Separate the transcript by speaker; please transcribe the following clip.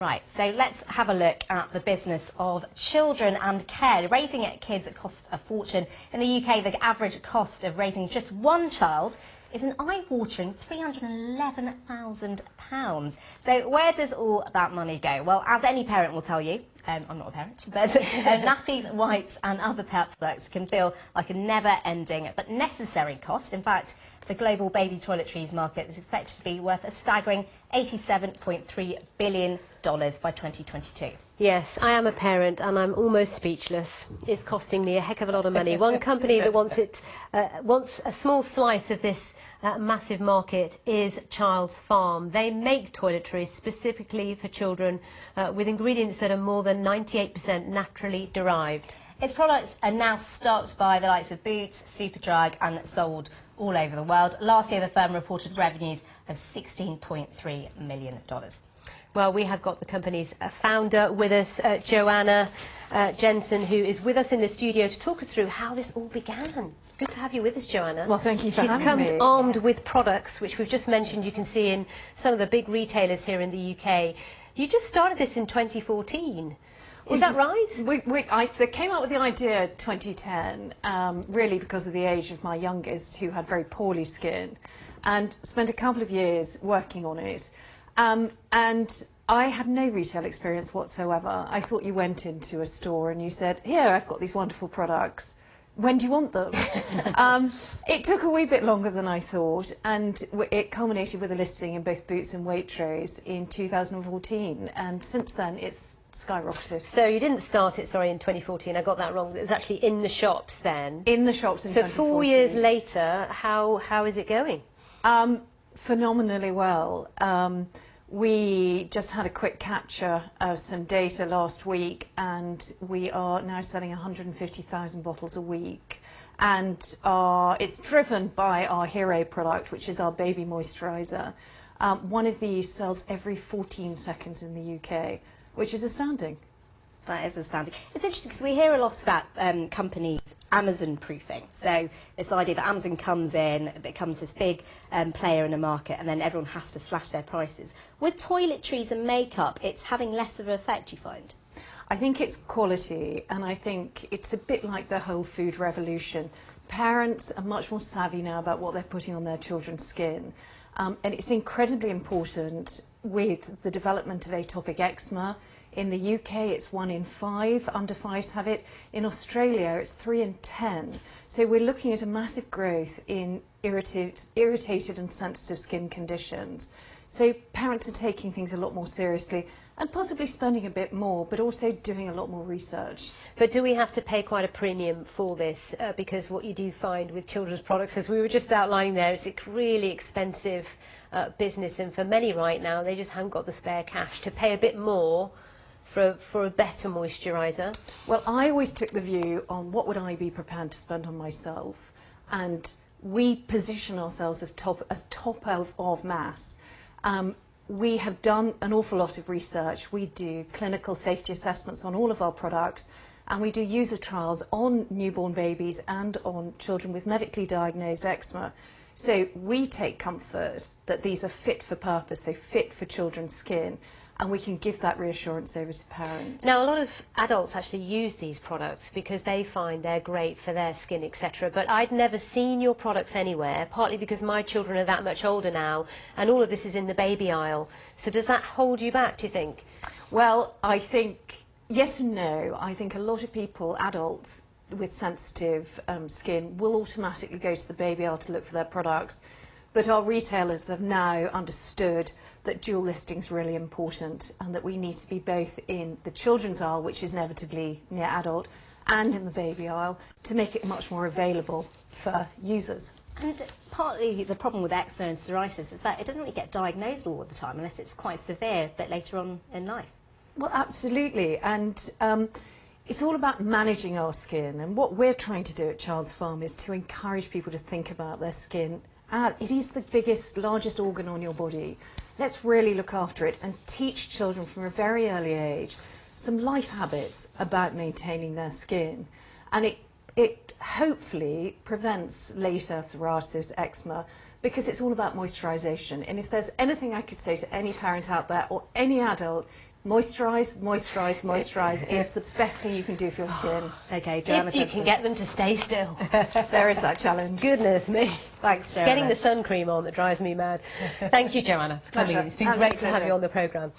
Speaker 1: Right, so let's have a look at the business of children and care. Raising kids costs a fortune. In the UK, the average cost of raising just one child is an eye-watering £311,000. So where does all that money go? Well, as any parent will tell you, I'm not a parent, but nappies, wipes and other pet products can feel like a never-ending but necessary cost. In fact, the global baby toiletries market is expected to be worth a staggering $87.3 billion by 2022.
Speaker 2: Yes, I am a parent and I'm almost speechless. It's costing me a heck of a lot of money. One company that wants a small slice of this massive market is Child's Farm. They make toiletries specifically for children with ingredients that are more than 98% naturally derived.
Speaker 1: Its products are now stocked by the likes of Boots, Superdrug and sold all over the world. Last year the firm reported revenues of $16.3 million.
Speaker 2: Well, we have got the company's founder with us, Joanna Jensen, who is with us in the studio to talk us through how this all began. Good to have you with us, Joanna.
Speaker 3: Well, thank you for having me.
Speaker 2: She's come armed with products, which we've just mentioned you can see in some of the big retailers here in the UK. You just started this in 2014. Is that right?
Speaker 3: They came up with the idea 2010, really because of the age of my youngest, who had very poorly skin, and spent a couple of years working on it. And I had no retail experience whatsoever. I thought you went into a store and you said, here, I've got these wonderful products. When do you want them? It took a wee bit longer than I thought, and it culminated with a listing in both Boots and Waitrose in 2014, and since then it's skyrocketed.
Speaker 2: So you didn't start it, sorry, in 2014, I got that wrong. It was actually in the shops then?
Speaker 3: In the shops in 2014.
Speaker 2: So 4 years later, how is it going?
Speaker 3: Phenomenally well. We just had a quick capture of some data last week, and we are now selling 150,000 bottles a week. And it's driven by our hero product, which is our baby moisturiser. One of these sells every 14 seconds in the UK, which is astounding.
Speaker 1: That is astounding. It's interesting because we hear a lot about companies Amazon proofing. So this idea that Amazon comes in, it becomes this big player in the market, and then everyone has to slash their prices. With toiletries and makeup, it's having less of an effect, you find?
Speaker 3: I think it's quality, and I think it's a bit like the whole food revolution. Parents are much more savvy now about what they're putting on their children's skin. And it's incredibly important with the development of atopic eczema. In the UK, it's 1 in 5 under 5s have it. In Australia, it's 3 in 10. So we're looking at a massive growth in irritated and sensitive skin conditions. So parents are taking things a lot more seriously and possibly spending a bit more, but also doing a lot more research.
Speaker 2: But do we have to pay quite a premium for this? Because what you do find with children's products, as we were just outlining there, is it's really expensive business, and for many right now, they just haven't got the spare cash to pay a bit more for a better moisturiser.
Speaker 3: Well, I always took the view on what would I be prepared to spend on myself, and we position ourselves as top of mass. We have done an awful lot of research. We do clinical safety assessments on all of our products, and we do user trials on newborn babies and on children with medically diagnosed eczema. So we take comfort that these are fit for purpose, so fit for children's skin, and we can give that reassurance over to parents.
Speaker 2: Now, a lot of adults actually use these products because they find they're great for their skin, etc. But I'd never seen your products anywhere, partly because my children are that much older now, and all of this is in the baby aisle. So does that hold you back, do you think?
Speaker 3: Well, I think yes and no. I think a lot of people, adults with sensitive skin, will automatically go to the baby aisle to look for their products. But our retailers have now understood that dual listing is really important, and that we need to be both in the children's aisle, which is inevitably near adult, and in the baby aisle to make it much more available for users.
Speaker 1: And partly the problem with eczema and psoriasis is that it doesn't really get diagnosed all the time unless it's quite severe, but later on in life.
Speaker 3: Well, absolutely. And it's all about managing our skin. And what we're trying to do at Child's Farm is to encourage people to think about their skin. It is the biggest, largest organ on your body. Let's really look after it and teach children from a very early age some life habits about maintaining their skin. And it hopefully prevents later psoriasis, eczema, because it's all about moisturisation. And if there's anything I could say to any parent out there or any adult, Moisturise, moisturise, moisturise. It's the best thing you can do for your skin.
Speaker 1: Okay, Joanna
Speaker 2: If you
Speaker 1: Jensen.
Speaker 2: can get them to stay still.
Speaker 3: There is that challenge.
Speaker 2: Goodness me.
Speaker 1: Thanks,
Speaker 2: It's
Speaker 1: Joanna.
Speaker 2: getting the sun cream on that drives me mad. Thank you, Joanna, for coming.
Speaker 3: Pleasure.
Speaker 2: It's been
Speaker 3: Absolute
Speaker 2: great to have
Speaker 3: pleasure.
Speaker 2: you on the programme.